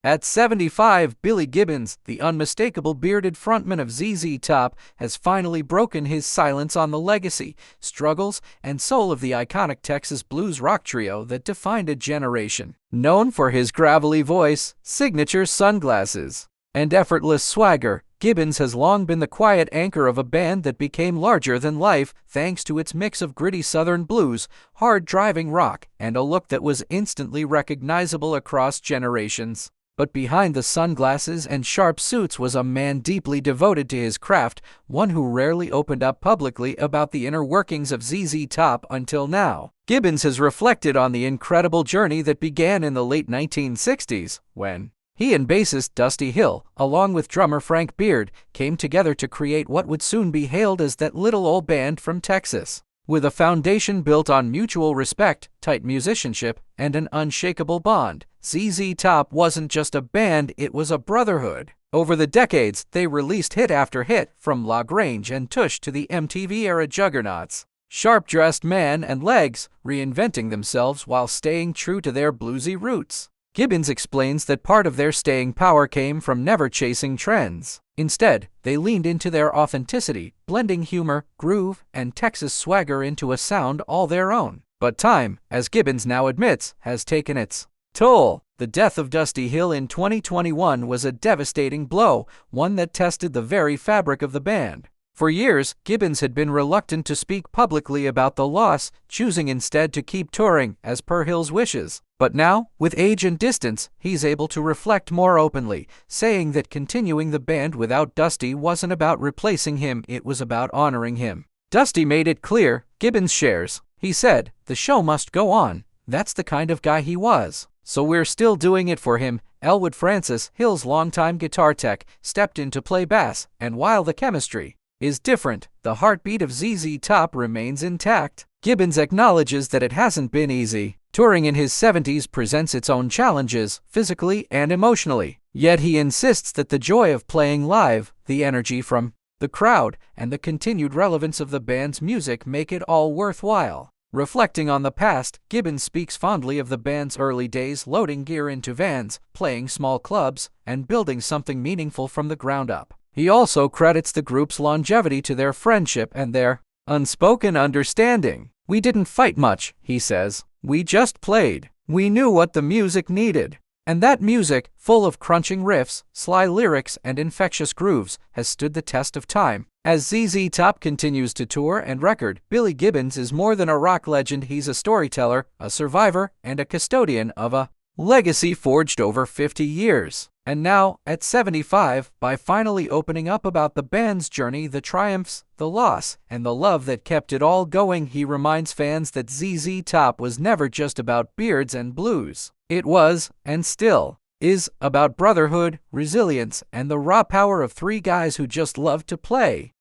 At 75, Billy Gibbons, the unmistakable bearded frontman of ZZ Top, has finally broken his silence on the legacy, struggles, and soul of the iconic Texas blues rock trio that defined a generation. Known for his gravelly voice, signature sunglasses, and effortless swagger, Gibbons has long been the quiet anchor of a band that became larger than life thanks to its mix of gritty southern blues, hard-driving rock, and a look that was instantly recognizable across generations. But behind the sunglasses and sharp suits was a man deeply devoted to his craft, one who rarely opened up publicly about the inner workings of ZZ Top until now. Gibbons has reflected on the incredible journey that began in the late 1960s, when he and bassist Dusty Hill, along with drummer Frank Beard, came together to create what would soon be hailed as that little old band from Texas. With a foundation built on mutual respect, tight musicianship, and an unshakable bond, ZZ Top wasn't just a band, it was a brotherhood. Over the decades, they released hit after hit, from La Grange and Tush to the MTV-era juggernauts. Sharp-dressed Man and Legs, reinventing themselves while staying true to their bluesy roots. Gibbons explains that part of their staying power came from never chasing trends. Instead, they leaned into their authenticity, blending humor, groove, and Texas swagger into a sound all their own. But time, as Gibbons now admits, has taken its toll. The death of Dusty Hill in 2021 was a devastating blow, one that tested the very fabric of the band. For years, Gibbons had been reluctant to speak publicly about the loss, choosing instead to keep touring, as per Hill's wishes. But now, with age and distance, he's able to reflect more openly, saying that continuing the band without Dusty wasn't about replacing him, it was about honoring him. Dusty made it clear, Gibbons shares. He said, "The show must go on. That's the kind of guy he was. So we're still doing it for him." Elwood Francis, Hill's longtime guitar tech, stepped in to play bass, and while the chemistry is different, the heartbeat of ZZ Top remains intact. Gibbons acknowledges that it hasn't been easy. Touring in his 70s presents its own challenges, physically and emotionally. Yet he insists that the joy of playing live, the energy from the crowd, and the continued relevance of the band's music make it all worthwhile. Reflecting on the past, Gibbons speaks fondly of the band's early days loading gear into vans, playing small clubs, and building something meaningful from the ground up. He also credits the group's longevity to their friendship and their unspoken understanding. "We didn't fight much," he says. "We just played. We knew what the music needed. And that music, full of crunching riffs, sly lyrics, and infectious grooves, has stood the test of time." As ZZ Top continues to tour and record, Billy Gibbons is more than a rock legend. He's a storyteller, a survivor, and a custodian of a legacy forged over 50 years. And now, at 75, by finally opening up about the band's journey, the triumphs, the loss, and the love that kept it all going, he reminds fans that ZZ Top was never just about beards and blues. It was, and still is, about brotherhood, resilience, and the raw power of three guys who just loved to play.